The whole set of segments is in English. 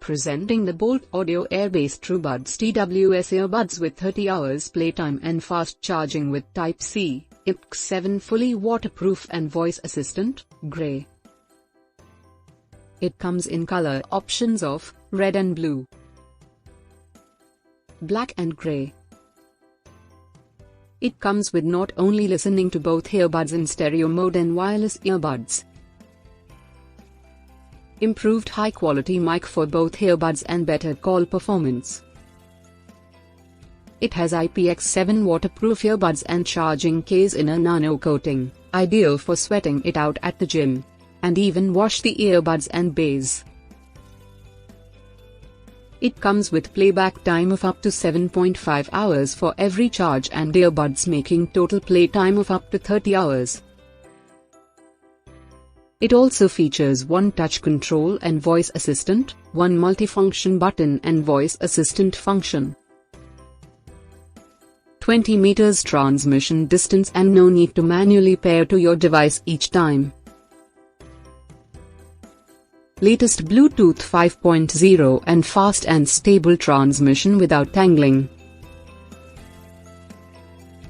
Presenting the Boult Audio Air-based Truebuds TWS earbuds with 30 hours playtime and fast charging with Type-C, IPX7 fully waterproof and voice assistant, grey. It comes in color options of red and blue, black and grey. It comes with not only listening to both earbuds in stereo mode and wireless earbuds, improved high-quality mic for both earbuds and better call performance. It has IPX7 waterproof earbuds and charging case in a nano coating, ideal for sweating it out at the gym, and even wash the earbuds and base. It comes with playback time of up to 7.5 hours for every charge and earbuds, making total playtime of up to 30 hours. It also features one touch control and voice assistant, one multifunction button and voice assistant function, 20 meters transmission distance and no need to manually pair to your device each time. Latest Bluetooth 5.0 and fast and stable transmission without tangling.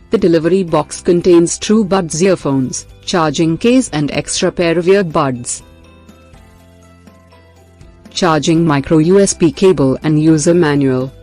The delivery box contains Truebuds earphones, charging case and extra pair of earbuds, charging micro USB cable and user manual.